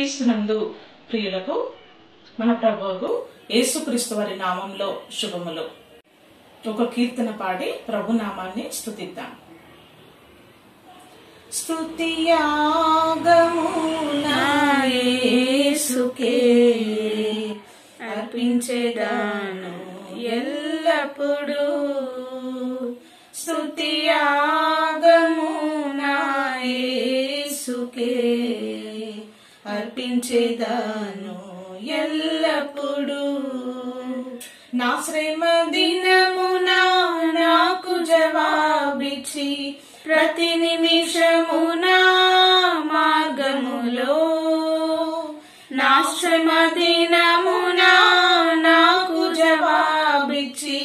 క్రీస్తునందు ప్రియులకు మన ప్రభువుకు యేసుక్రీస్తు వారి నామంలో శుభములు. ఒక కీర్తన పాడి ప్రభు నామాన్ని స్తుతిద్దాం. స్తుతియాగము నా యేసుకే అర్పించెదను ఎల్లప్పుడూ. స్తుతియాగము నా యేసుకే అర్పించెదను ఎల్లప్పుడూ. నా శ్రమ దినమున నాకు జవాబిచ్చి ప్రతి నిమిషమున మార్గములో, నా శ్రమ దినమున నాకు జవాబిచ్చి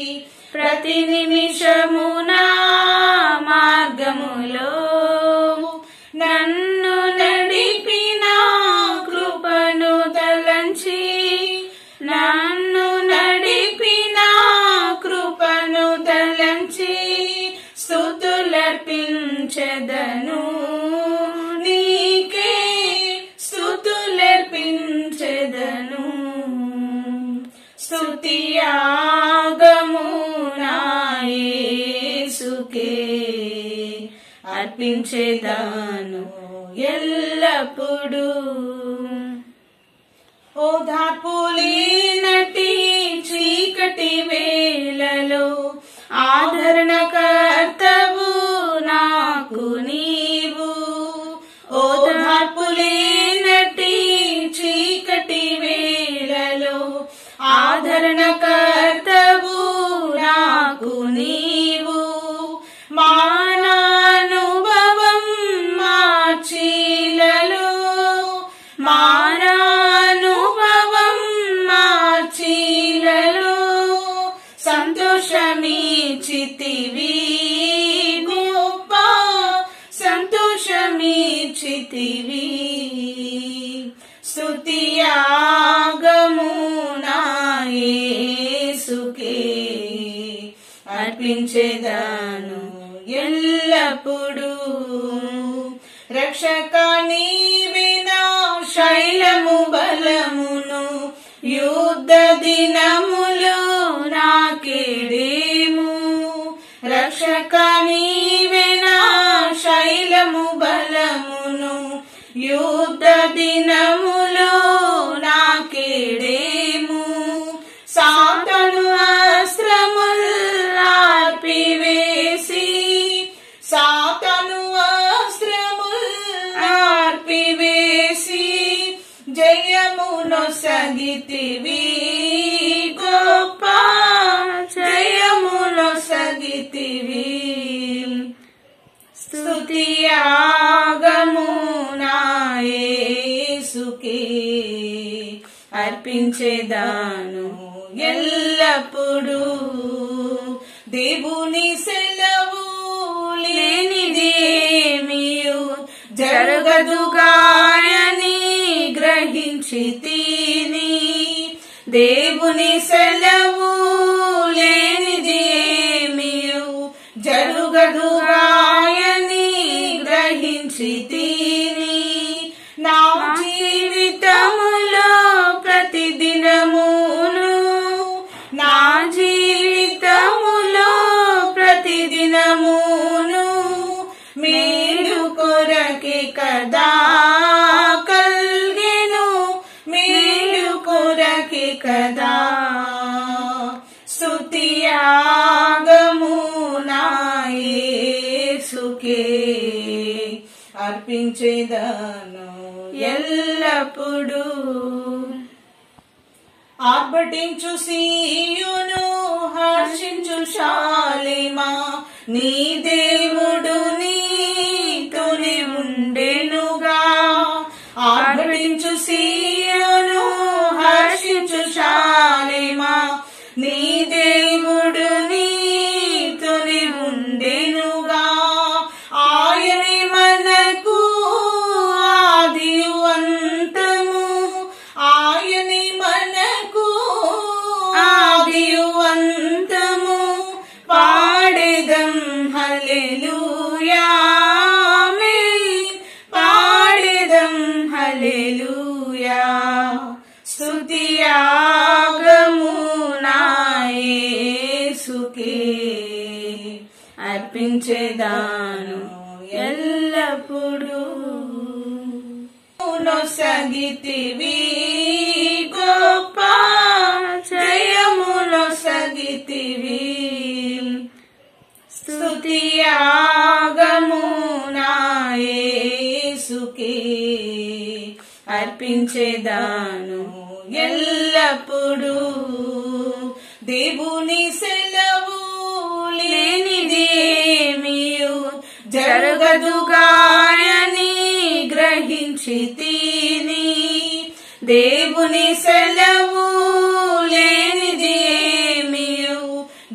ప్రతి నిమిషమున మార్గములో నన్ను నడిపిన కృపను తలంచి, నన్ను నడిపిన కృపను తలంచి స్తుతులర్పించెదను నీకే, స్తుతులర్పించెదను. స్తుతియాగము నా యేసుకే అర్పించెదను ఎల్లప్పుడూ. ఓదార్పులేనటి చీకటి వేళలో ఆదరణకర్తవు నాకు నీవు. ఓదార్పులేనటి చీకటి వేళలో ఆదరణకర్తవు నాకు నీవు. మానానుభవం మార్చిలలో, మానానుభవం మార్చిలలో సంతోషమిచ్చితివి గొప్ప సంతోషమిచ్చితివి. స్తుతియాగము నా యేసుకే అర్పించెదను ఎల్లప్పుడూ. రక్షక నీవే నా శైలము బలమును, యుద్ధ దినములో నాకేడేము. రక్షక నీవే నా శైలము బలమును, యుద్ధ దినములో నాకేడేము. సాతాను అస్త్రములార్పివేసి, సాతాను అస్త్రములార్పివేసి జయమునొసగితివి గొప్ప జయమునొసగితివి. స్తుతియాగము నా యేసుకే అర్పించెదను ఎల్లప్పుడూ. దేవుని సెలవు లేనిదేమియు జరగదుగాయని గ్రహించితిని. దేవుని సెలవు లేనిదేమియు జరగదుగాయని గ్రహించితిని. నా జీవితములో ప్రతిదినమును, నా జీవితములో ప్రతిదినమును మేలు కొరకే కదా కల్గెను, మేలు కొరకే కదా. స్తుతియాగము నా యేసుకే అర్పించెదను ఎల్లప్పుడూ. ఆర్భటించు సీయోను, హర్షించు షాలేమా, నీ దేవుడు నీతోనే ఉండెనుగా. ఆర్భటించు సీయోను, హర్షించు షాలేమా, నీ దేవుడు నీతోనే ఉండెనుగా. ఆయనే మనకు ఆదియు అంతము, ఆయనే మనకు ఆదియు అంతము. పాడెదం హల్లెలూయా ఆమేన్, పాడెదం హల్లెలూయా. అర్పించేదాను ఎల్లప్పుడూ. నొసగితివి గొప్ప జయములో సగితివి, స్తుతియాగము నా యేసుకే అర్పించేదాను ఎల్లప్పుడూ. దేవుని సెలవు లేనిదేమియు జరగదుగాయని గ్రహించి తిని, దేవుని సెలవు లేనిదేమియు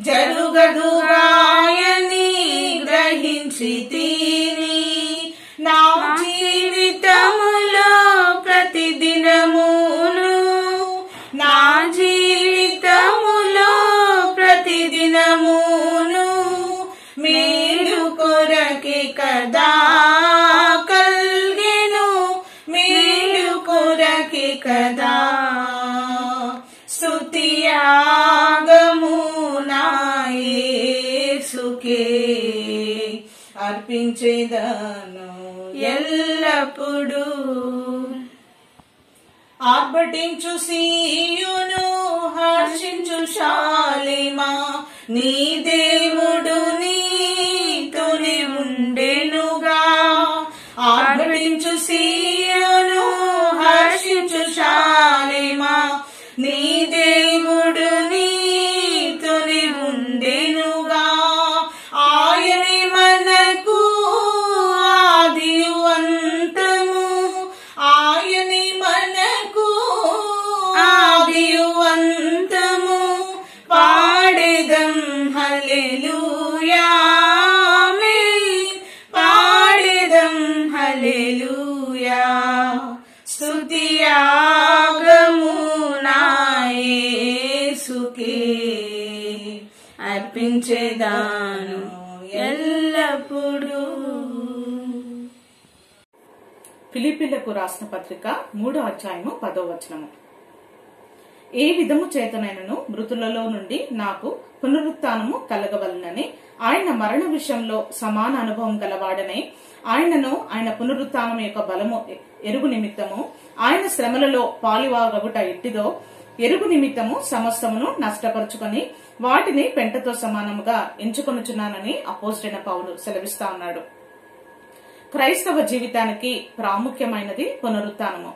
జరగదుగాయని గ్రహించి తిని, నా జీవితములో ప్రతిదినమును, నా జీవితములో ప్రతిదినమును మేలు కొరకే కదా కల్గెను, మేలు కొరకే కదా. స్తుతియాగము నా యేసుకే అర్పించేదాను ఎల్లప్పుడూ. ఆర్భటించు సీయును హర్షించు శాలిమా, నీ దేవుడు నీతోనే ఉండెనుగా. ఆర్భటించు సీయును హర్షించు శాలిమా, నీ దేవుడు నీతోనే ఉండెనుగా. ఆయనే మనకు ఆదియు అంతము, ఆయనే మనకు ఆదియు అంతము. పాడెదం హల్లెలూయా ఆమేన్, పాడెదం హల్లెలూయా. స్తుతియాగము నా యేసుకే అర్పించేదాను ఎల్లప్పుడూ. ఫిలిప్పీలకు రాసిన పత్రిక 3వ అధ్యాయము 10వ వచనము. ఏ విధము చేతనైనను మృతులలో నుండి నాకు పునరుత్థానము కలగవలనని ఆయన మరణ విషయంలో సమాన అనుభవం గలవాడనై ఆయనను ఆయన పునరుత్థానం యొక్క బలము ఎరుగు నిమిత్తము ఆయన శ్రమలలో పాలువాగగుట ఎట్టిదో ఎరుగు నిమిత్తము సమస్తమును నష్టపరుచుకొని వాటిని పెంటతో సమానముగా ఎంచుకొనుచున్నానని అపోస్తలుడైన పౌలు సెలవిస్తా ఉన్నాడు. క్రైస్తవ జీవితానికి ప్రాముఖ్యమైనది పునరుత్థానము.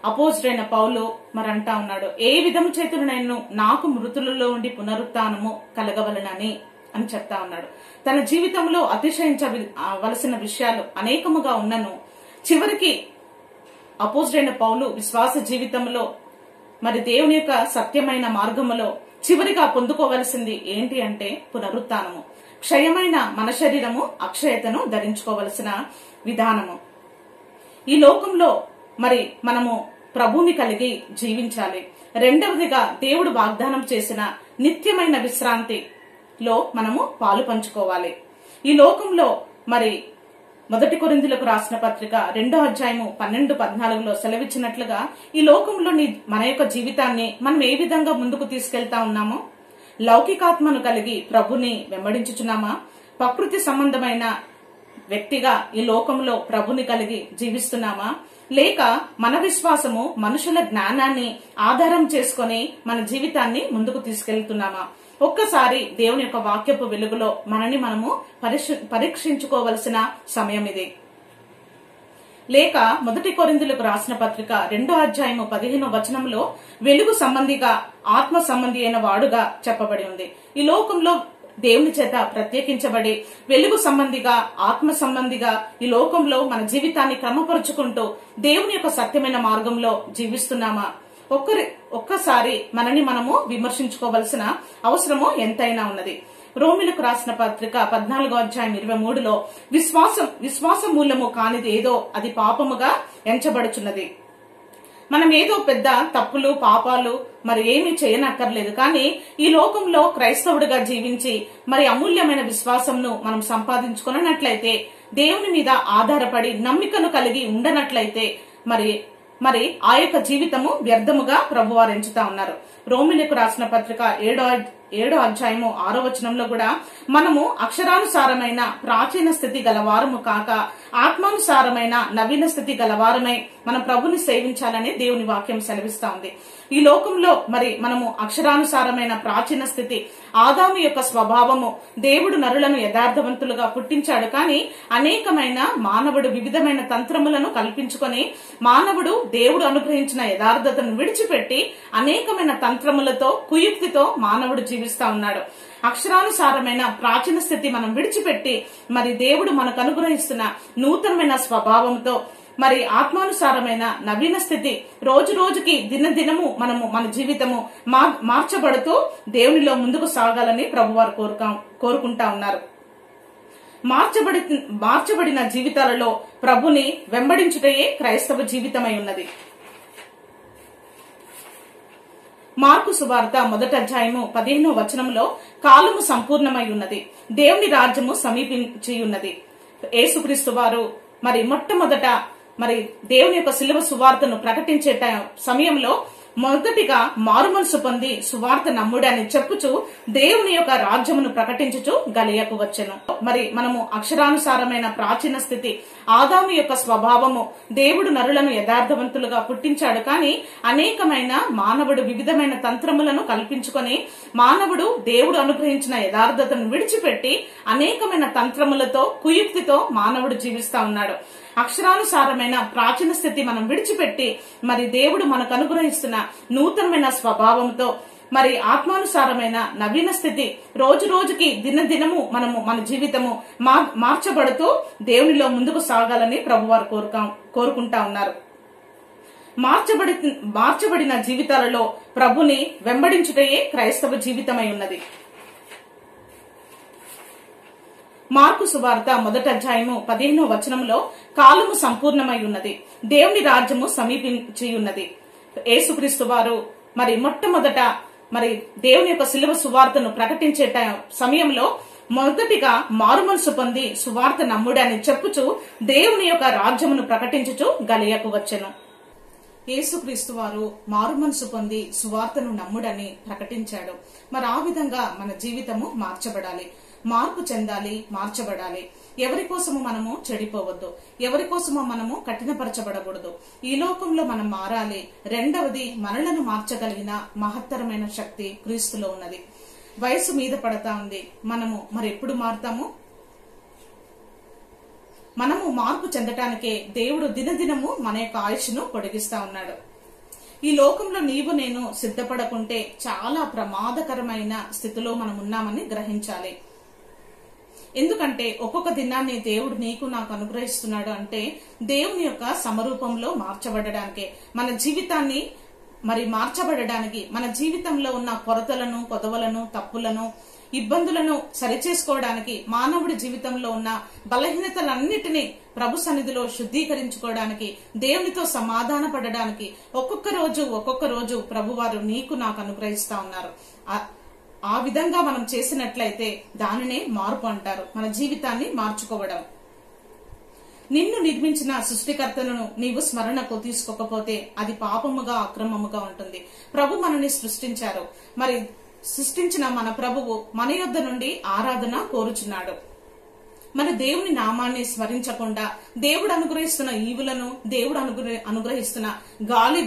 అపోస్తలుడైన పౌలు మరంటా ఉన్నాడు, ఏ విధము చేతులనైనా నాకు మృతులలో ఉండి పునరుత్థానము కలగవలనని అని చెప్తా ఉన్నాడు. తన జీవితంలో అతిశయించవలసిన విషయాలు అనేకముగా ఉన్నను చివరికి అపోస్తలుడైన పౌలు విశ్వాస జీవితంలో మరి దేవుని యొక్క సత్యమైన మార్గములో చివరిగా పొందుకోవలసింది ఏంటి అంటే పునరుత్థానము. క్షయమైన మన శరీరము అక్షయతను ధరించుకోవలసిన విధానము. ఈ లోకంలో మరి మనము ప్రభువుని కలిగి జీవించాలి. రెండవదిగా దేవుడు వాగ్దానం చేసిన నిత్యమైన విశ్రాంతిలో మనము పాలు పంచుకోవాలి. ఈ లోకంలో మరి 1 కొరింథీయులకు రాసిన పత్రిక 2వ అధ్యాయము 12-14లో సెలవిచ్చినట్లుగా ఈ లోకంలో మన యొక్క జీవితాన్ని మనం ఏ విధంగా ముందుకు తీసుకెళ్తా ఉన్నామో, లౌకికాత్మను కలిగి ప్రభుని వెంబడించుచున్నామా, ప్రకృతి సంబంధమైన వ్యక్తిగా ఈ లోకంలో ప్రభుని కలిగి జీవిస్తున్నామా, లేక మన విశ్వాసము మనుషుల జ్ఞానాన్ని ఆధారం చేసుకుని మన జీవితాన్ని ముందుకు తీసుకెళ్తున్నామా? ఒక్కసారి దేవుని యొక్క వాక్యపు వెలుగులో మనని మనము పరీక్షించుకోవలసిన సమయం ఇది. లేక 1 కొరింథీయులకు రాసిన పత్రిక 2వ అధ్యాయము 15వ వచనంలో వెలుగు సంబంధిగా ఆత్మ సంబంధి అయిన వాడుగా చెప్పబడి ఉంది. ఈ లోకంలో దేవుని చేత ప్రత్యేకించబడి వెలుగు సంబంధిగా ఆత్మ సంబంధిగా ఈ లోకంలో మన జీవితాన్ని క్రమపరుచుకుంటూ దేవుని యొక్క సత్యమైన మార్గంలో జీవిస్తున్నామా? ఒక్కసారి మనని మనము విమర్శించుకోవలసిన అవసరము ఎంతైనా ఉన్నది. రోమిలకు రాసిన పత్రిక 14వ అధ్యాయం 23లో విశ్వాస మూలము కానిది ఏదో అది పాపముగా ఎంచబడుచున్నది. మనం ఏదో పెద్ద తప్పులు పాపాలు మరి ఏమీ చేయనక్కర్లేదు, కానీ ఈ లోకంలో క్రైస్తవుడిగా జీవించి మరి అమూల్యమైన విశ్వాసంను మనం సంపాదించుకున్నట్లయితే, దేవుని మీద ఆధారపడి నమ్మికను కలిగి ఉండనట్లయితే మరి ఆ యొక్క జీవితము వ్యర్థముగా ప్రభువారు ఎంచుతా ఉన్నారు. రోమిలకు రాసిన పత్రిక 7వ అధ్యాయము 6వ వచనంలో కూడా మనము అక్షరానుసారమైన ప్రాచీన స్థితి గలవారము కాక ఆత్మానుసారమైన నవీన స్థితి గలవారమై మన ప్రభుని సేవించాలని దేవుని వాక్యం సెలవిస్తా ఉంది. ఈ లోకంలో మరి మనము అక్షరానుసారమైన ప్రాచీన స్థితి ఆదాము యొక్క స్వభావము, దేవుడు నరులను యథార్థవంతులుగా పుట్టించాడు. కానీ అనేకమైన మానవుడు వివిధమైన తంత్రములను కల్పించుకొని మానవుడు దేవుడు అనుగ్రహించిన యథార్థతను విడిచిపెట్టి అనేకమైన తంత్రములతో కుయుక్తితో మానవుడు జీవిస్తా ఉన్నాడు. అక్షరానుసారమైన ప్రాచీన స్థితి మనం విడిచిపెట్టి మరి దేవుడు మనకు అనుగ్రహిస్తున్న నూతనమైన స్వభావంతో మరి ఆత్మానుసారమైన నవీన స్థితి రోజు రోజుకి దినదినము మనము మన జీవితము మార్చబడుతూ దేవునిలో ముందుకు సాగాలని ప్రభువారు కోరుకుంటా ఉన్నారు. మార్చబడిన జీవితాలలో ప్రభుని వెంబడించుటయే క్రైస్తవ జీవితమై ఉన్నది. మార్కు సువార్త 1వ అధ్యాయము 15వ వచనంలో కాలము సంపూర్ణమై ఉన్నది, దేవుని రాజ్యము సమీపించి ఉన్నది. యేసుక్రీస్తు వారు మరి మొట్టమొదట మరి దేవుని యొక్క శిలువ సువార్తను ప్రకటించే సమయంలో మొదటిగా మారుమనసు పొంది సువార్త నమ్ముడు అని చెప్పుచు దేవుని యొక్క రాజ్యమును ప్రకటించుచు గలియకు వచ్చెను. మరి మనము అక్షరానుసారమైన ప్రాచీన స్థితి ఆదాము యొక్క స్వభావము, దేవుడు నరులను యథార్థవంతులుగా పుట్టించాడు. కానీ అనేకమైన మానవుడు వివిధమైన తంత్రములను కల్పించుకొని మానవుడు దేవుడు అనుగ్రహించిన యథార్థతను విడిచిపెట్టి అనేకమైన తంత్రములతో కుయుక్తితో మానవుడు జీవిస్తా ఉన్నాడు. అక్షరానుసారమైన ప్రాచీన స్థితి మనం విడిచిపెట్టి మరి దేవుడు మనకు అనుగ్రహిస్తున్న నూతనమైన స్వభావంతో మరి ఆత్మానుసారమైన నవీన స్థితి రోజు రోజుకి దినదినము మనము మన జీవితము మార్చబడుతూ దేవునిలో ముందుకు సాగాలని ప్రభువారు కోరుకుంటా ఉన్నారు. మార్చబడిన జీవితాలలో ప్రభుని వెంబడించుటయే క్రైస్తవ జీవితమై ఉన్నది. మార్కు సువార్త 1వ అధ్యాయము 15వ వచనంలో కాలము సంపూర్ణమై ఉన్నది, దేవుని రాజ్యము సమీపించి ఉన్నది. యేసుక్రీస్తు వారు మరి మొట్టమొదట మరి దేవుని యొక్క శిలువ సువార్తను ప్రకటించే సమయంలో మొదటిగా మారుమనసు పొంది సువార్త నమ్ముడు అని చెప్పుచు దేవుని యొక్క రాజ్యమును ప్రకటించుచు గలియకు వచ్చెను. యేసుక్రీస్తు వారు మారుమనసు పొంది సువార్తను నమ్ముడని ప్రకటించాడు. మరి ఆ విధంగా మన జీవితము మార్చబడాలి, మార్పు చెందాలి, మార్చబడాలి. ఎవరి కోసము మనము చెడిపోవద్దు, ఎవరి కోసము మనము కఠినపరచబడకూడదు. ఈ లోకంలో మనం మారాలి. రెండవది, మనలను మార్చగలిగిన మహత్తరమైన శక్తి క్రీస్తులో ఉన్నది. వయసు మీద పడతా ఉంది, మనము మరి ఎప్పుడు మారుతాము? మనము మార్పు చెందటానికే దేవుడు దినదినము మన యొక్క ఆయుష్ను పొడిగిస్తా ఉన్నాడు. ఈ లోకంలో నీవు నేను సిద్ధపడకుంటే చాలా ప్రమాదకరమైన స్థితిలో మనం ఉన్నామని గ్రహించాలి. ఎందుకంటే ఒక్కొక్క దినాన్ని దేవుడు నీకు నాకు అనుగ్రహిస్తున్నాడు అంటే దేవుని యొక్క సమరూపంలో మార్చబడడానికే, మన జీవితాన్ని మరి మార్చబడడానికి, మన జీవితంలో ఉన్న కొరతలను, కొదవలను, తప్పులను, ఇబ్బందులను సరిచేసుకోవడానికి, మానవుడి జీవితంలో ఉన్న బలహీనతలన్నిటినీ ప్రభు సన్నిధిలో శుద్ధీకరించుకోవడానికి, దేవునితో సమాధాన పడడానికి ఒక్కొక్క రోజు ప్రభువారు నీకు నాకు అనుగ్రహిస్తా ఉన్నారు. ఆ విధంగా మనం చేసినట్లయితే దానినే మార్పు అంటారు, మన జీవితాన్ని మార్చుకోవడం. నిన్ను నిర్మించిన సృష్టికర్తలను నీవు స్మరణకు తీసుకోకపోతే అది పాపముగా, అక్రమముగా ఉంటుంది. ప్రభు మనని సృష్టించారు. మరి సృష్టించిన మన ప్రభువు మన యొద్ద నుండి ఆరాధన కోరుచున్నాడు. మన దేవుని నామాన్ని స్మరించకుండా దేవుడు అనుగ్రహిస్తున్న ఈవులను, దేవుడు అనుగ్రహిస్తున్న గాలి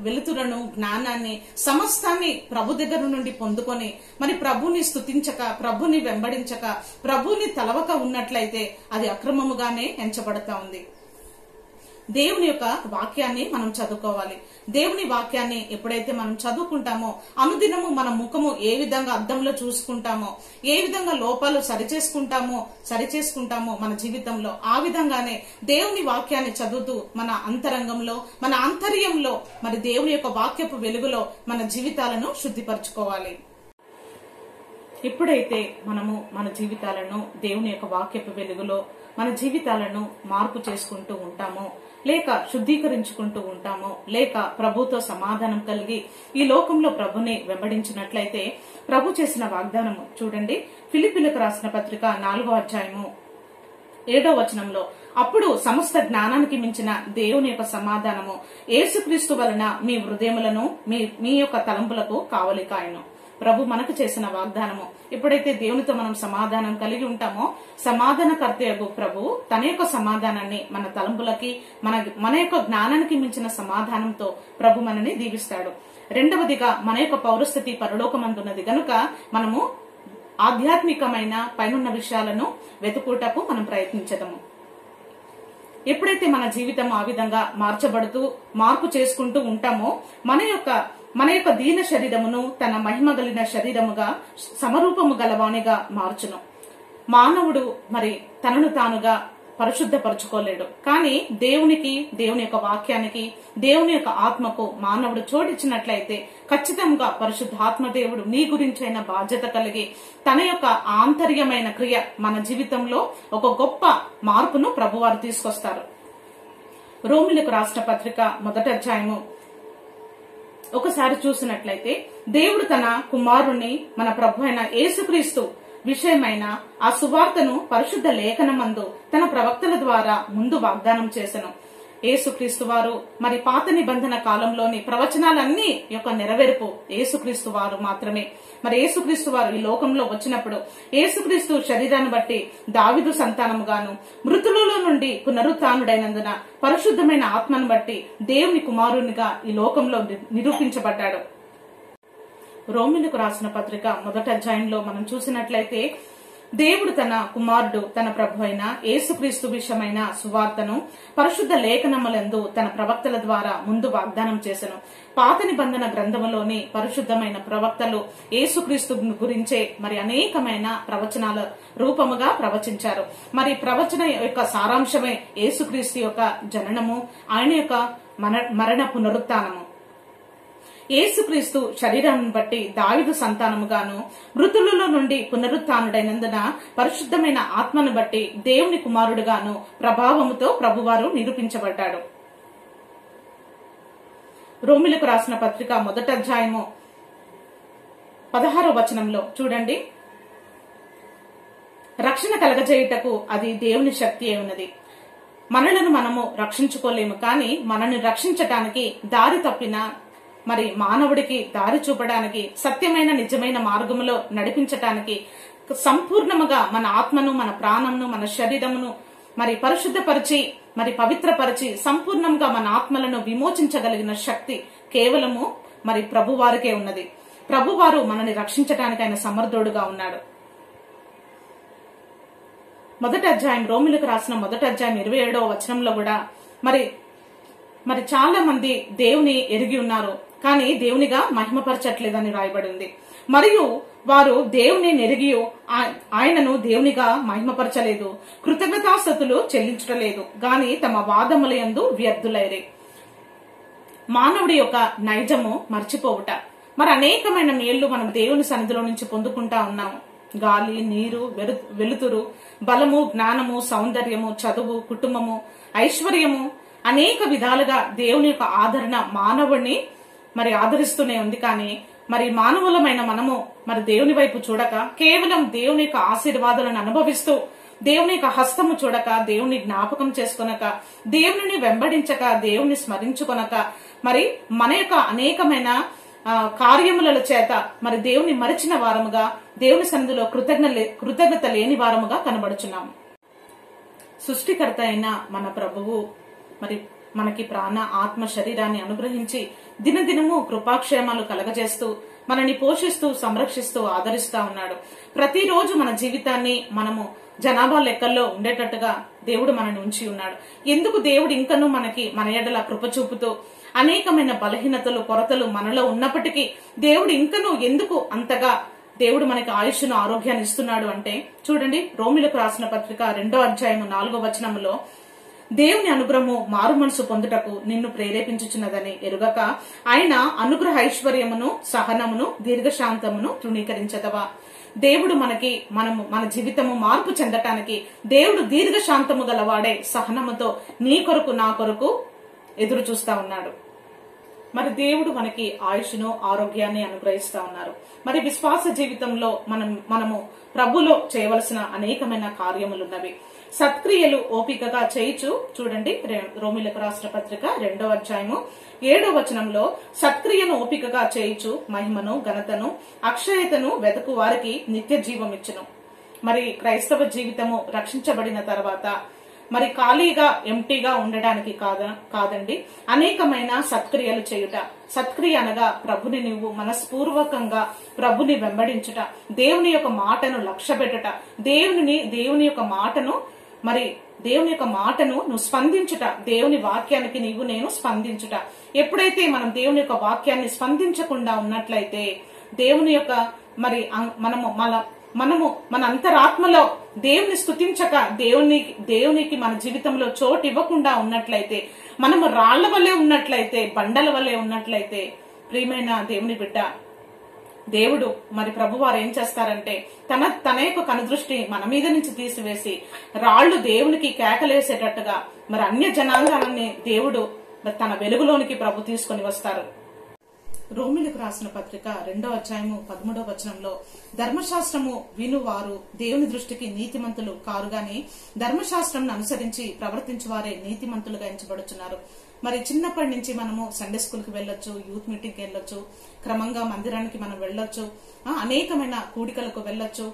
వెలుతులను, జ్ఞానాన్ని, సమస్తాన్ని ప్రభు దగ్గర నుండి పొందుకొని మరి ప్రభుని స్తుతించక, ప్రభుని వెంబడించక, ప్రభుని తలవక ఉన్నట్లయితే అది అక్రమముగానే ఎంచబడతా ఉంది. దేవుని యొక్క వాక్యాన్ని మనం చదువుకోవాలి. దేవుని వాక్యాన్ని ఎప్పుడైతే మనం చదువుకుంటామో అనుదినము మన ముఖము ఏ విధంగా అద్దంలో చూసుకుంటామో, ఏ విధంగా లోపాలు సరిచేసుకుంటామో మన జీవితంలో, ఆ విధంగానే దేవుని వాక్యాన్ని చదువుతూ మన అంతరంగంలో, మన ఆంతర్యంలో మరి దేవుని యొక్క వాక్యపు వెలుగులో మన జీవితాలను శుద్ధిపరచుకోవాలి. ఎప్పుడైతే మనము మన జీవితాలను దేవుని యొక్క వాక్యపు వెలుగులో మన జీవితాలను మార్పు చేసుకుంటూ ఉంటామో, లేక శుద్ధీకరించుకుంటూ ఉంటామో, లేక ప్రభుతో సమాధానం కలిగి ఈ లోకంలో ప్రభుని వెంబడించినట్లయితే ప్రభు చేసిన వాగ్దానము చూడండి. ఫిలిప్పీలకు రాసిన పత్రిక 4వ అధ్యాయము 7వ వచనంలో, అప్పుడు సమస్త జ్ఞానానికి మించిన దేవుని యొక్క సమాధానము యేసుక్రీస్తు వలన మీ హృదయములను మీ యొక్క తలంపులకు కావలి కాయను. ప్రభు మనకు చేసిన వాగ్దానము. ఎప్పుడైతే దేవునితో మనం సమాధానం కలిగి ఉంటామో సమాధానకర్తయగు ప్రభు తన యొక్క సమాధానాన్ని మన తలంపులకి మన యొక్క జ్ఞానానికి మించిన సమాధానంతో ప్రభు మనని దీవిస్తాడు. రెండవదిగా మన యొక్క పౌరస్థితి పరలోకమంటున్నది గనుక మనము ఆధ్యాత్మికమైన పైనున్న విషయాలను వెతుకుటకు మనం ప్రయత్నించదము. ఎప్పుడైతే మన జీవితం ఆ విధంగా మార్పు చేసుకుంటూ ఉంటామో మన యొక్క దీన శరీరమును తన మహిమ కలిగిన శరీరముగా సమరూపము గలవానిగా మార్చును. మానవుడు మరి తనను తానుగా పరిశుద్ధపరచుకోలేడు. కానీ దేవునికి, దేవుని యొక్క వాక్యానికి, దేవుని యొక్క ఆత్మకు మానవుడు చోటిచ్చినట్లయితే ఖచ్చితంగా పరిశుద్ధాత్మ దేవుడు నీ గురించైన బాధ్యత కలిగి తన యొక్క ఆంతర్యమైన క్రియ మన జీవితంలో ఒక గొప్ప మార్పును ప్రభువారు తీసుకొస్తారు. రోమిలకు రాసిన పత్రిక 1వ అధ్యాయము ఒకసారి చూసినట్లయితే దేవుడు తన కుమారుణ్ణి మన ప్రభు అయిన యేసుక్రీస్తు విషయమైన ఆ సువార్తను పరిశుద్ధ లేఖనమందు తన ప్రవక్తల ద్వారా ముందు వాగ్దానం చేసెను. యేసుక్రీస్తు వారు మరి పాత నిబంధన కాలంలోని ప్రవచనాలన్నీ యొక్క నెరవేర్పు యేసుక్రీస్తు వారు మాత్రమే. మరి యేసుక్రీస్తు వారు ఈ లోకంలో వచ్చినప్పుడు యేసుక్రీస్తు శరీరాన్ని బట్టి దావీదు సంతానముగాను, మృతులలో నుండి పునరుత్థానుడైనందున పరిశుద్ధమైన ఆత్మను బట్టి దేవుని కుమారునిగా ఈ లోకంలో నిరూపించబడ్డాడు. రోమిలకు రాసిన పత్రిక 1వ అధ్యాయంలో మనం చూసినట్లయితే దేవుడు తన కుమారుడు తన ప్రభు అయిన యేసుక్రీస్తు విషయమైన సువార్తను పరిశుద్ధ లేఖనములందు తన ప్రవక్తల ద్వారా ముందు వాగ్దానం చేసెను. పాత నిబంధన గ్రంథములోని పరిశుద్ధమైన ప్రవక్తలు యేసుక్రీస్తు గురించే మరి అనేకమైన ప్రవచనాల రూపముగా ప్రవచించారు. మరి ప్రవచన యొక్క సారాంశమే యేసుక్రీస్తు యొక్క జననము, ఆయన యొక్క మరణ పునరుత్థానము. యేసుక్రీస్తు శరీరాన్ని బట్టి దావీదు సంతానముగాను, మృతులలో నుండి పునరుత్థానుడైనందున పరిశుద్ధమైన ఆత్మను బట్టి దేవుని కుమారుడుగాను ప్రభావముతో ప్రభువారు నిరూపించబడ్డాడు. రోమిలకు రాసిన పత్రిక 1వ అధ్యాయము 16వ వచనంలో చూడండి, రక్షణ కలగజేయుటకు అది దేవుని శక్తి అయి ఉన్నది. మనలను మనము రక్షించుకోలేము, కానీ మనల్ని రక్షించటానికి దారి తప్పిన మరి మానవుడికి దారి చూపడానికి, సత్యమైన నిజమైన మార్గములో నడిపించటానికి, సంపూర్ణముగా మన ఆత్మను, మన ప్రాణమును, మన శరీరమును మరి పరిశుద్ధపరిచి మరి పవిత్రపరిచి సంపూర్ణంగా మన ఆత్మలను విమోచించగలిగిన శక్తి కేవలము మరి ప్రభువారికే ఉన్నది. ప్రభువారు మనల్ని రక్షించటానికి ఆయన సమర్థుడుగా ఉన్నాడు. 1వ అధ్యాయం, రోమిలకు రాసిన 1వ అధ్యాయం 27వ వచనంలో కూడా మరి చాలా మంది దేవుని ఎరిగి ఉన్నారు, కానీ దేవునిగా మహిమపరచట్లేదని రాయబడింది. మరియు వారు దేవుని నెరిగి ఆయనను దేవునిగా మహిమపరచలేదు, కృతజ్ఞతాస్తుతులు చెల్లించలేదు, గాని తమ వాదముల యందు వ్యర్థులైరే. మానవుడి యొక్క నైజము మర్చిపోవుట. మరి అనేకమైన మేళ్లు మనం దేవుని సన్నిధిలో నుంచి పొందుకుంటా ఉన్నాము. గాలి, నీరు, వెలుతురు, బలము, జ్ఞానము, సౌందర్యము, చదువు, కుటుంబము, ఐశ్వర్యము, అనేక విధాలుగా దేవుని యొక్క ఆదరణ మానవుడిని మరి ఆదరిస్తూనే ఉంది. కానీ మరి మానవులమైన మనము మరి దేవుని వైపు చూడక, కేవలం దేవుని యొక్క ఆశీర్వాదాలను అనుభవిస్తూ, దేవుని యొక్క హస్తము చూడక, దేవుని జ్ఞాపకం చేసుకొనక, దేవుని వెంబడించక, దేవుని స్మరించుకొనక, మరి మన యొక్క అనేకమైన కార్యముల చేత మరి దేవుని మరిచిన వారముగా, దేవుని సన్నిధిలో కృతజ్ఞత లేని వారముగా కనబడుచున్నాము. సృష్టికర్త అయిన మన ప్రభువు మరి మనకి ప్రాణ, ఆత్మ, శరీరాన్ని అనుగ్రహించి దినదినము కృపాక్షేమాలు కలగజేస్తూ మనని పోషిస్తూ, సంరక్షిస్తూ, ఆదరిస్తా ఉన్నాడు. ప్రతిరోజు మన జీవితాన్ని మనము జనాభా లెక్కల్లో ఉండేటట్టుగా దేవుడు మనని ఉంచి ఉన్నాడు. ఎందుకు దేవుడు ఇంకనూ మనకి మన ఎడల కృప చూపుతూ అనేకమైన బలహీనతలు, కొరతలు మనలో ఉన్నప్పటికీ దేవుడు ఇంకనూ ఎందుకు అంతగా దేవుడు మనకి ఆయుష్ను, ఆరోగ్యాన్ని ఇస్తున్నాడు అంటే చూడండి, రోమిలకు రాసిన పత్రిక 2వ అధ్యాయము 4వ వచనములో, దేవుని అనుగ్రహము మారు మనసు పొందుటకు నిన్ను ప్రేరేపించుచున్నదని ఎరుగక ఆయన అనుగ్రహ ఐశ్వర్యమును, సహనమును, దీర్ఘశాంతమును తృణీకరించదవా. దేవుడు మన జీవితము మార్పు చెందటానికి దేవుడు దీర్ఘశాంతము గలవాడే సహనముతో నీ కొరకు, నా కొరకు ఎదురు చూస్తా ఉన్నాడు. మరి దేవుడు మనకి ఆయుష్ను, ఆరోగ్యాన్ని అనుగ్రహిస్తా ఉన్నారు. మరి విశ్వాస జీవితంలో మనము ప్రభులో చేయవలసిన అనేకమైన కార్యములున్నవి. సత్క్రియలు ఓపికగా చేయుచు, చూడండి రోమిలకు రాసిన పత్రిక 2వ అధ్యాయము 7వ వచనంలో, సత్క్రియను ఓపికగా చేయుచు మహిమను, ఘనతను, అక్షయతను వెదకు వారికి నిత్య జీవం ఇచ్చును. మరి క్రైస్తవ జీవితము రక్షించబడిన తర్వాత మరి ఖాళీగా ఎంటీగా ఉండడానికి కాదండి, అనేకమైన సత్క్రియలు చేయుట. సత్క్రియ అనగా ప్రభుని నువ్వు మనస్పూర్వకంగా ప్రభుని వెంబడించుట, దేవుని యొక్క మాటను లక్ష్యపెట్టుట, దేవుని యొక్క మాటను నువ్వు స్పందించుట, దేవుని వాక్యానికి నేను స్పందించుట. ఎప్పుడైతే మనం దేవుని యొక్క వాక్యాన్ని స్పందించకుండా ఉన్నట్లయితే, దేవుని యొక్క మనము మన అంతరాత్మలో దేవుని స్తుతించక దేవునికి మన జీవితంలో చోటు ఇవ్వకుండా ఉన్నట్లయితే, మనము రాళ్ల వల్లే ఉన్నట్లయితే, బండల వల్లే ఉన్నట్లయితే, ప్రియమైన దేవుని బిడ్డ, దేవుడు మరి ప్రభువారు ఏం చేస్తారంటే తన యొక్క కనుదృష్టి మన మీద నుంచి తీసివేసి రాళ్లు దేవునికి కేకలేసేటట్టుగా మరి అన్య జనాంగాలని దేవుడు తన వెలుగులోనికి ప్రభు తీసుకొని వస్తారు. రోమిలకు రాసిన పత్రిక 2వ అధ్యాయము 13వ వచనంలో, ధర్మశాస్త్రము వినువారు దేవుని దృష్టికి నీతిమంతులు కారుగాని ధర్మశాస్త్రం అనుసరించి ప్రవర్తించు వారే నీతిమంతులుగా ఎంచబడుచున్నారు. మరి చిన్నప్పటి నుంచి మనము సండే స్కూల్ కి వెళ్ళొచ్చు, యూత్ మీటింగ్ కి వెళ్ళొచ్చు, క్రమంగా మందిరానికి మనం వెళ్ళొచ్చు, అనేకమైన కూడికలకు వెళ్ళొచ్చు,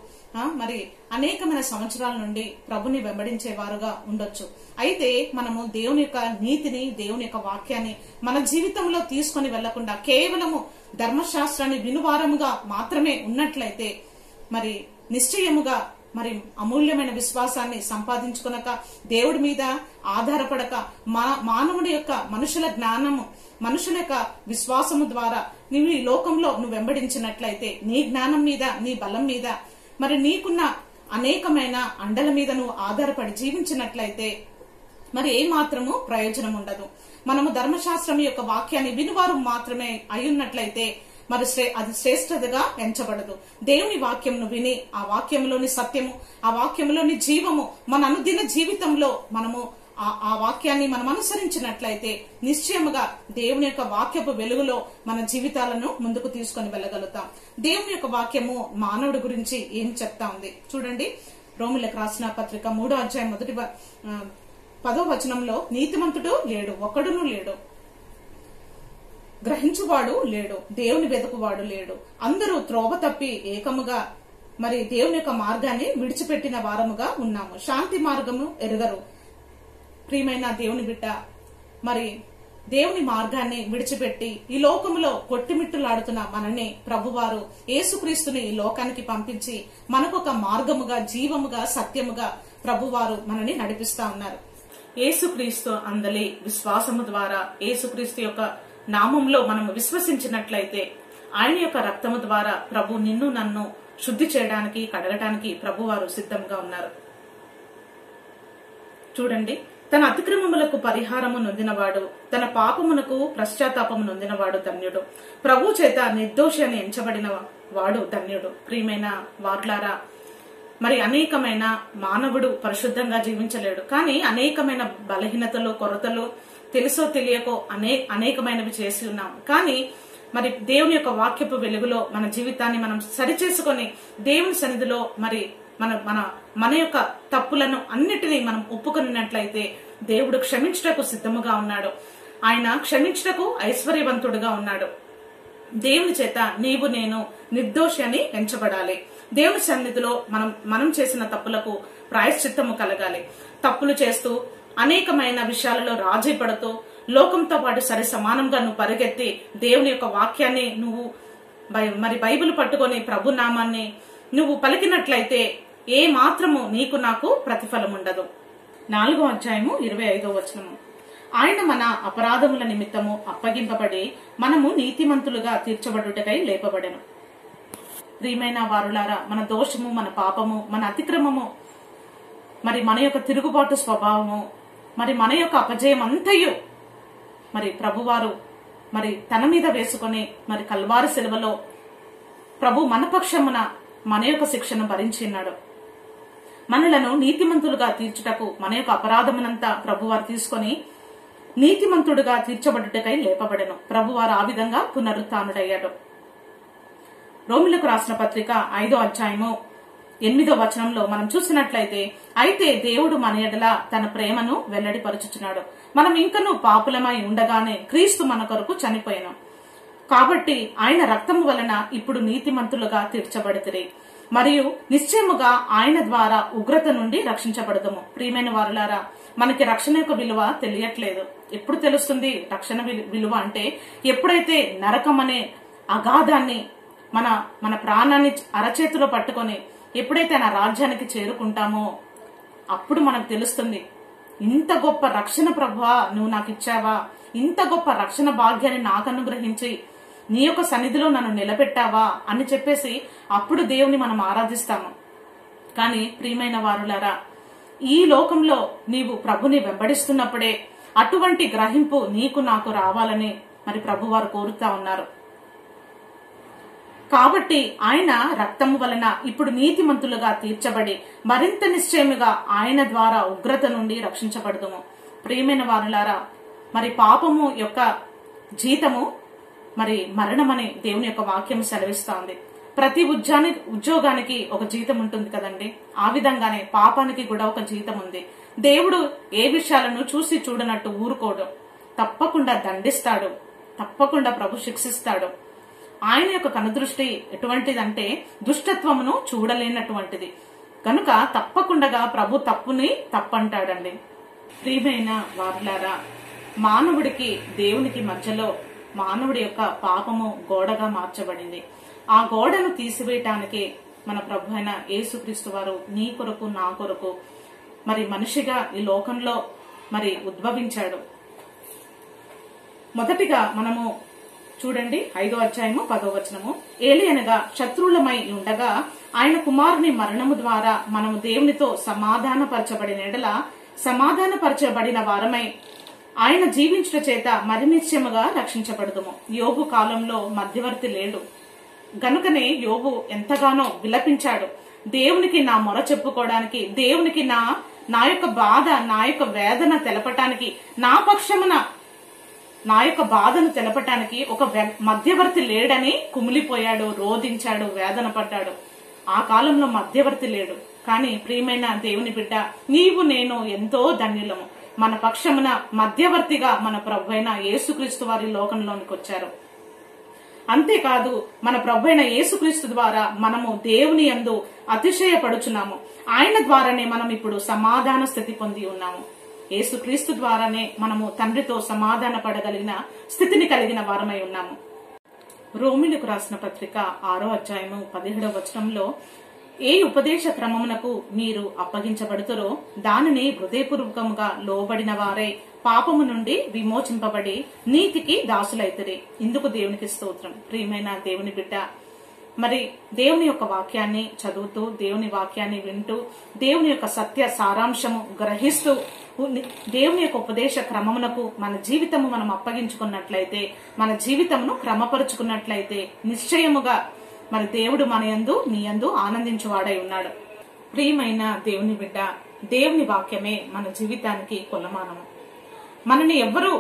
మరి అనేకమైన సంవత్సరాల నుండి ప్రభుని వెంబడించే వారుగా ఉండొచ్చు. అయితే మనము దేవుని యొక్క నీతిని, దేవుని యొక్క వాక్యాన్ని మన జీవితంలో తీసుకొని వెళ్లకుండా కేవలము ధర్మశాస్త్రాన్ని వినువారముగా మాత్రమే ఉన్నట్లయితే, మరి నిశ్చయముగా మరి అమూల్యమైన విశ్వాసాన్ని సంపాదించుకొనక, దేవుడి మీద ఆధారపడక, మానవుడి యొక్క మనుషుల జ్ఞానము, మనుషుల యొక్క విశ్వాసము ద్వారా నువ్వు ఈ లోకంలో నువ్వు వెంబడించినట్లయితే, నీ జ్ఞానం మీద, నీ బలం మీద, మరి నీకున్న అనేకమైన అండల మీద నువ్వు ఆధారపడి జీవించినట్లయితే మరి ఏ మాత్రము ప్రయోజనం ఉండదు. మనము ధర్మశాస్త్రం యొక్క వాక్యాన్ని వినువారు మాత్రమే అయ్యున్నట్లయితే మరి అది శ్రేష్టతగా ఎంచబడదు. దేవుని వాక్యంను విని ఆ వాక్యంలోని సత్యము, ఆ వాక్యంలోని జీవము మన అనుదిన జీవితంలో మనము ఆ వాక్యాన్ని మనం అనుసరించినట్లయితే నిశ్చయముగా దేవుని యొక్క వాక్యపు వెలుగులో మన జీవితాలను ముందుకు తీసుకొని వెళ్ళగలుగుతాం. దేవుని యొక్క వాక్యము మానవుడి గురించి ఏం చెప్తా ఉంది చూడండి. రోమిలకు రాసిన పత్రిక 3వ అధ్యాయం 10వ వచనంలో, నీతిమంతుడు లేడు, ఒక్కడును లేడు, గ్రహించువాడు లేడు, దేవుని వెతుకువాడు లేడు, అందరూ త్రోవ తప్పి ఏకముగా మరి దేవుని యొక్క మార్గాన్ని విడిచిపెట్టిన వారముగా ఉన్నాము, శాంతి మార్గము ఎరుగరు. ప్రియమైన దేవుని బిడ్డ, మరి దేవుని మార్గాన్ని విడిచిపెట్టి ఈ లోకములో కొట్టిమిట్టులాడుతున్న మనని ప్రభువారు యేసుక్రీస్తుని ఈ లోకానికి పంపించి మనకొక మార్గముగా, జీవముగా, సత్యముగా ప్రభువారు మనని నడిపిస్తా ఉన్నారు. యేసుక్రీస్తు అందలి విశ్వాసము ద్వారా, యేసుక్రీస్తు యొక్క నామంలో మనము విశ్వసించినట్లయితే, ఆయన యొక్క రక్తము ద్వారా ప్రభు నిన్ను నన్ను శుద్ధి చేయడానికి, కడగటానికి ప్రభువారు సిద్ధంగా ఉన్నారు. చూడండి, తన అతిక్రమములకు పరిహారము నొందినవాడు, తన పాపమునకు పశ్చాత్తాపము నొందినవాడు ధన్యుడు, ప్రభు చేత నిర్దోషి అని ఎంచబడిన వాడు ధన్యుడు. ప్రియమైన వార్లారా, మరి అనేకమైన మానవుడు పరిశుద్ధంగా జీవించలేడు, కానీ అనేకమైన బలహీనతలు, కొరతలు తెలుసో తెలియకో అనేకమైనవి చేసి ఉన్నాం. కానీ మరి దేవుని యొక్క వాక్యపు వెలుగులో మన జీవితాన్ని మనం సరిచేసుకొని దేవుని సన్నిధిలో మరి మన యొక్క తప్పులను అన్నిటినీ మనం ఒప్పుకొనినట్లయితే దేవుడు క్షమించుటకు సిద్ధముగా ఉన్నాడు. ఆయన క్షమించుటకు ఐశ్వర్యవంతుడుగా ఉన్నాడు. దేవుని చేత నీవు నేను నిర్దోషి అని ఎంచబడాలి. దేవుని సన్నిధిలో మనం చేసిన తప్పులకు ప్రాయశ్చిత్తము కలగాలి. తప్పులు చేస్తూ అనేకమైన విషయాలలో రాజీ పడుతూ లోకంతో పాటు సరి సమానంగా నువ్వు పరిగెత్తి దేవుని యొక్క వాక్యాన్ని నువ్వు మరి బైబిల్ పట్టుకొని ప్రభు నామాన్ని నువ్వు పలికినట్లయితే ఏ మాత్రము నీకు నాకు ప్రతిఫలం ఉండదు. 4వ అధ్యాయము 25వ వచనము, ఆయన మన అపరాధముల నిమిత్తము అప్పగింపబడి మనము నీతిమంతులుగా తీర్చబడుటకై లేపబడెను. ప్రియమైన వారులారా, మన దోషము, మన పాపము, మన అతిక్రమము, మరి మన యొక్క తిరుగుబాటు స్వభావము, మరి మన యొక్క అపజయం అంతయు మరి ప్రభువారు మరి తన మీద వేసుకొని మరి కల్వారి శిలువలో ప్రభు మన పక్షమున మన యొక్క శిక్షను భరించినాడు. మనలను నీతిమంతులుగా తీర్చుటకు మన యొక్క అపరాధమునంతా ప్రభువారు తీసుకొని నీతిమంతుడుగా తీర్చబడుటకై లేపబడెను. ప్రభువారు ఆ విధంగా పునరుత్థానుడయ్యాడు. రోమిలకు రాసిన పత్రిక 5వ అధ్యాయము 8వ వచనంలో మనం చూసినట్లయితే, అయితే దేవుడు మన ఎడల తన ప్రేమను వెల్లడిపరుచుచున్నాడు, మనం ఇంకనూ పాపులమై ఉండగానే క్రీస్తు మన కొరకు చనిపోయాను, కాబట్టి ఆయన రక్తము వలన ఇప్పుడు నీతిమంతులుగా తీర్చబడితిరి, మరియు నిశ్చయముగా ఆయన ద్వారా ఉగ్రత నుండి రక్షించబడదము. ప్రియమైన వారులారా, మనకి రక్షణ యొక్క విలువ తెలియట్లేదు. ఎప్పుడు తెలుస్తుంది రక్షణ విలువ అంటే, ఎప్పుడైతే నరకం అనే అగాధాన్ని మన ప్రాణాన్ని అరచేతిలో పట్టుకొని ఎప్పుడైతే నా రాజ్యానికి చేరుకుంటామో అప్పుడు మనకు తెలుస్తుంది, ఇంత గొప్ప రక్షణ ప్రభువా నువ్వు నాకు ఇచ్చావా, ఇంత గొప్ప రక్షణ భాగ్యాన్ని నాకు అనుగ్రహించి నీ యొక్క సన్నిధిలో నన్ను నిలబెట్టావా అని చెప్పేసి అప్పుడు దేవుని మనం ఆరాధిస్తాము. కానీ ప్రియమైన వారులారా, ఈ లోకంలో నీవు ప్రభుని వెంబడిస్తున్నప్పుడే అటువంటి గ్రహింపు నీకు నాకు రావాలని మరి ప్రభు వారు కోరుతా ఉన్నారు. కాబట్టి ఆయన రక్తము వలన ఇప్పుడు నీతిమంతులుగా తీర్చబడి మరింత నిశ్చయముగా ఆయన ద్వారా ఉగ్రత నుండి రక్షించబడదుము. ప్రియమైన వారులారా, మరి పాపము యొక్క జీతము మరి మరణమని దేవుని యొక్క వాక్యం సెలవిస్తా ఉంది. ప్రతి ఉద్యోగానికి ఒక జీతం ఉంటుంది కదండి, ఆ విధంగానే పాపానికి కూడా ఒక జీతం ఉంది. దేవుడు ఏ విషయాలను చూసి చూడనట్టు ఊరుకోడు, తప్పకుండా దండిస్తాడు, తప్పకుండా ప్రభు శిక్షిస్తాడు. ఆయన యొక్క కనుదృష్టి ఎటువంటిదంటే దుష్టత్వమును చూడలేనటువంటిది కనుక తప్పకుండా ప్రభు తప్పుని తప్పంటాడండి. ప్రియమైన వారులారా, మానవుడికి దేవునికి మధ్యలో మానవుడి యొక్క పాపము గోడగా మార్చబడింది. ఆ గోడను తీసివేయటానికి మన ప్రభు అయిన యేసుక్రీస్తు వారు నీ కొరకు నా కొరకు మరి మనిషిగా ఈ లోకంలో మరి ఉద్భవించాడు. మొదటిగా మనము చూడండి 5వ అధ్యాయము 10వ వచనము, ఏలియనగా శత్రువులమై ఉండగా ఆయన కుమారుని మరణము ద్వారా మనము దేవునితో సమాధానపరచబడిన ఎడల సమాధానపరచబడిన వారమై ఆయన జీవించుట చేత మరి నిశ్చయముగా రక్షించబడదుము. యోబు కాలంలో మధ్యవర్తి లేడు గనుకనే యోబు ఎంతగానో విలపించాడు. దేవునికి నా మొర చెప్పుకోవడానికి, దేవునికి నా యొక్క బాధ, నా యొక్క వేదన తెలపటానికి, నా పక్షమున నా యొక్క బాధను తెలపటానికి ఒక మధ్యవర్తి లేడని కుమిలిపోయాడు, రోధించాడు, వేదన పడ్డాడు. ఆ కాలంలో మధ్యవర్తి లేడు. కానీ ప్రియమైన దేవుని బిడ్డ, నీవు నేను ఎంతో ధన్యులము. మన పక్షమున మధ్యవర్తిగా మన ప్రభు అయిన యేసుక్రీస్తు వారి లోకంలోనికి వచ్చారు. అంతేకాదు, మన ప్రభు అయిన యేసుక్రీస్తు ద్వారా మనము దేవుని యందు అతిశయపడుచున్నాము. ఆయన ద్వారానే మనం ఇప్పుడు సమాధాన స్థితి పొంది ఉన్నాము. యేసుక్రీస్తు ద్వారానే మనము తండ్రితో సమాధాన పడగలిగిన స్థితిని కలిగిన వారమై ఉన్నాము. రోమిలకు రాసిన పత్రిక 6వ అధ్యాయము 17వ వచనంలో, ఏ ఉపదేశ క్రమమునకు మీరు అప్పగించబడుతురో దానిని హృదయపూర్వకముగా లోబడిన వారే పాపము నుండి విమోచింపబడి నీతికి దాసులైతిరి. ఇందుకు దేవునికి స్తోత్రం. ప్రియమైన దేవుని బిడ్డ, మరి దేవుని యొక్క వాక్యాన్ని చదువుతూ, దేవుని వాక్యాన్ని వింటూ, దేవుని యొక్క సత్య సారాంశము గ్రహిస్తూ, దేవుని యొక్క ఉపదేశ క్రమమునకు మన జీవితము మనం అప్పగించుకున్నట్లయితే, మన జీవితమును క్రమపరుచుకున్నట్లయితే నిశ్చయముగా మరి దేవుడు మన యందు నీ యందు ఆనందించువాడై ఉన్నాడు. ప్రియమైన దేవుని బిడ్డ, దేవుని వాక్యమే మన జీవితానికి కొలమానము. మనని ఎవ్వరూ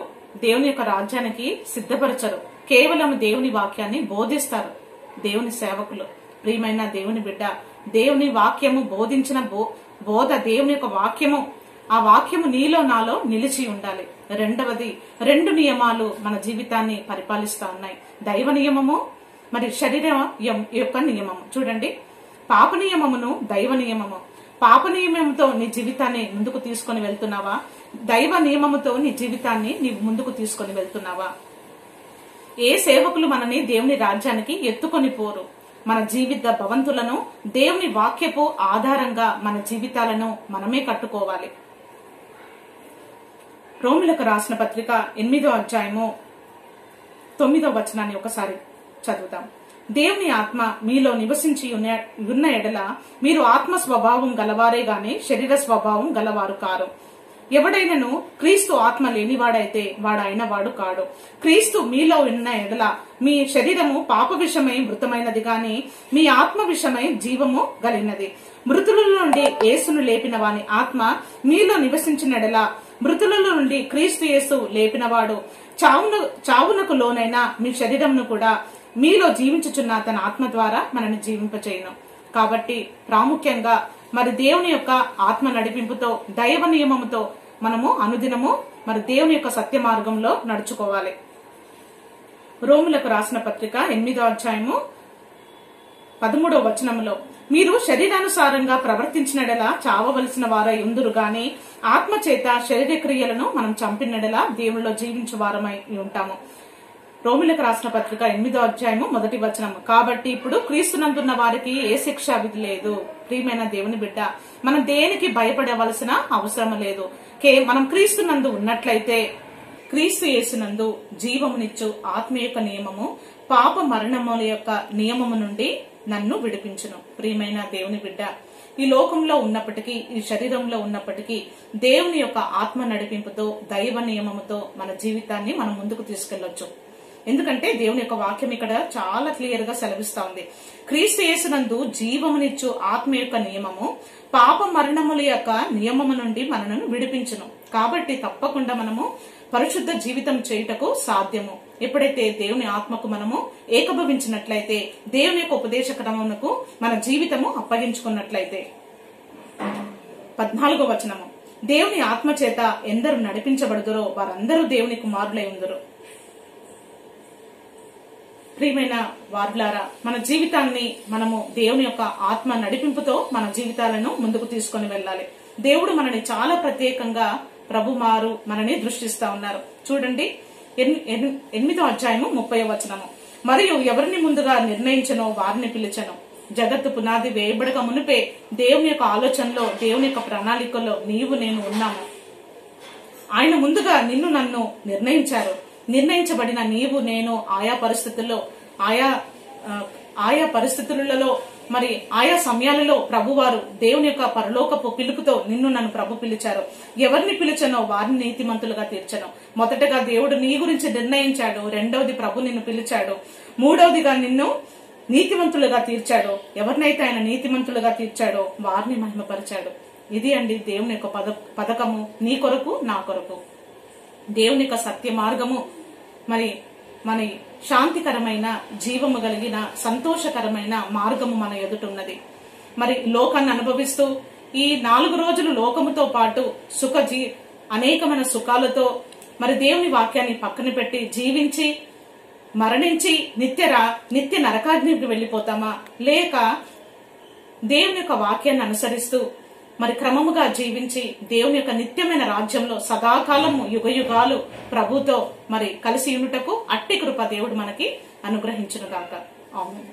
దేవుని యొక్క రాజ్యానికి సిద్ధపరచరు, కేవలం దేవుని వాక్యాన్ని బోధిస్తారు దేవుని సేవకులు. ప్రియమైన దేవుని బిడ్డ, దేవుని వాక్యము బోధించిన బోధ, దేవుని యొక్క వాక్యము, ఆ వాక్యము నీలో నాలో నిలిచి ఉండాలి. రెండవది, 2 నియమాలు మన జీవితాన్ని పరిపాలిస్తా ఉన్నాయి. దైవ నియమము, మరి శరీర యొక్క నియమము. చూడండి, పాప నియమమును దైవ నియమము. పాప నియమంతో నీ జీవితాన్ని ముందుకు తీసుకొని వెళ్తున్నావా? దైవ నియమముతో నీ జీవితాన్ని నీ ముందుకు తీసుకొని వెళ్తున్నావా? ఏ సేవకులు మనని దేవుని రాజ్యానికి ఎత్తుకొని పోరు. మన జీవిత భవంతులను దేవుని వాక్యపు ఆధారంగా మన జీవితాలను మనమే కట్టుకోవాలి. రోమిలకు రాసిన పత్రిక 8వ అధ్యాయము 9వ వచనాన్ని ఒకసారి చదువుతాం. దేవుని ఆత్మ మీలో నివసించి ఉన్న ఎడల మీరు ఆత్మ స్వభావం గలవారే గాని శరీర స్వభావం గలవారు కారు. ఎవడైనను క్రీస్తు ఆత్మ లేనివాడైతే వాడైన వాడు కాడు. క్రీస్తు మీలో ఉన్న ఎడల మీ శరీరము పాప విషయమై మృతమైనది గాని మీ ఆత్మ విషయమై జీవము కలిగినది. మృతుల నుండి యేసును లేపిన వాని ఆత్మ మీలో నివసించిన ఎడల మృతులలో నుండి క్రీస్తు యేసు లేపినవాడు చావునకు లోనైన మీ శరీరమును కూడా మీలో జీవించుచున్న తన ఆత్మ ద్వారా మనల్ని జీవింపచేయును. కాబట్టి ప్రాముఖ్యంగా మరి దేవుని యొక్క ఆత్మ నడిపింపుతో దైవ నియమముతో మనము అనుదినము మరి దేవుని యొక్క సత్య మార్గంలో నడుచుకోవాలి. రోములకు రాసిన పత్రిక 8వ అధ్యాయము 13వ వచనంలో, మీరు శరీరానుసారంగా ప్రవర్తించినడలా చావవలసిన వారై ఉందురు గాని ఆత్మ చేత శరీర క్రియలను మనం చంపినడలా దేవునిలో జీవించు వారమై ఉంటాము. రోమిలకు రాసిన పత్రిక 8వ అధ్యాయము 1వ వచనం, కాబట్టి ఇప్పుడు క్రీస్తునందున్న వారికి ఏ శిక్షా విధి లేదు. ప్రియమైన దేవుని బిడ్డ, మనం దేనికి భయపడవలసిన అవసరం లేదు. మనం క్రీస్తునందు ఉన్నట్లయితే క్రీస్తు యేసునందు జీవమునిచ్చు ఆత్మ యొక్క నియమము పాప మరణముల యొక్క నియమము నుండి నన్ను విడిపించును. ప్రియమైన దేవుని బిడ్డ, ఈ లోకంలో ఉన్నప్పటికీ ఈ శరీరంలో ఉన్నప్పటికీ దేవుని యొక్క ఆత్మ నడిపింపుతో దైవ నియమముతో మన జీవితాన్ని మనం ముందుకు తీసుకెళ్లొచ్చు. ఎందుకంటే దేవుని యొక్క వాక్యం ఇక్కడ చాలా క్లియర్ గా సెలవిస్తా ఉంది. క్రీస్తు యేసునందు జీవమునిచ్చు ఆత్మ యొక్క నియమము పాప మరణముల యొక్క నియమము నుండి మనను విడిపించును. కాబట్టి తప్పకుండా మనము పరిశుద్ధ జీవితం చేయుటకు సాధ్యము. ఎప్పుడైతే దేవుని ఆత్మకు మనము ఏకభవించినట్లయితే, దేవుని యొక్క ఉపదేశ క్రమమునకు మన జీవితము అప్పగించుకున్నట్లయితే. 14వ వచనము, దేవుని ఆత్మ చేత ఎందరు నడిపించబడుదురో వారందరూ దేవుని కుమారులై ఉందరు. ప్రియమైన వారులారా, మన జీవితాన్ని మనము దేవుని యొక్క ఆత్మ నడిపింపుతో మన జీవితాలను ముందుకు తీసుకొని వెళ్ళాలి. దేవుడు మనని చాలా ప్రత్యేకంగా ప్రభుమారు మనని దృష్టిస్తా ఉన్నారు. చూడండి 8వ అధ్యాయము 30వ వచనము, మరియు ఎవరిని ముందుగా నిర్ణయించనో వారిని పిలిచను. జగత్తు పునాది వేయబడక మునిపే దేవుని యొక్క ఆలోచనలో దేవుని యొక్క ప్రణాళికలో నీవు నేను ఉన్నాము. ఆయన ముందుగా నిన్ను నన్ను నిర్ణయించారు. నిర్ణయించబడిన నీవు నేను ఆయా పరిస్థితులలో మరి ఆయా సమయాలలో ప్రభువారు దేవుని యొక్క పరలోకపు పిలుపుతో నిన్ను నన్ను ప్రభు పిలిచారు. ఎవరిని పిలిచనో వారిని నీతిమంతులుగా తీర్చను. మొదటగా దేవుడు నీ గురించి నిర్ణయించాడు. రెండవది ప్రభు నిన్ను పిలిచాడు. మూడవదిగా నిన్ను నీతిమంతులుగా తీర్చాడు. ఎవరినైతే ఆయన నీతిమంతులుగా తీర్చాడో వారిని మహిమపరిచాడు. ఇది అండి దేవుని యొక్క పథకము, నీ కొరకు నా కొరకు. దేవుని యొక్క సత్య మార్గము మరి మన శాంతికరమైన జీవము కలిగిన సంతోషకరమైన మార్గము మన ఎదుటున్నది. మరి లోకాన్ని అనుభవిస్తూ ఈ 4 రోజులు లోకముతో పాటు అనేకమైన సుఖాలతో మరి దేవుని వాక్యాన్ని పక్కన పెట్టి జీవించి మరణించి నిత్య నరకాగ్నికి వెళ్లిపోతామా, లేక దేవుని యొక్క వాక్యాన్ని అనుసరిస్తూ మరి క్రమముగా జీవించి దేవుని యొక్క నిత్యమైన రాజ్యంలో సదాకాలము యుగయుగాలు ప్రభుతో మరి కలిసి ఉండుటకు అట్టి కృప దేవుడు మనకి అనుగ్రహించును గాక. ఆమేన్.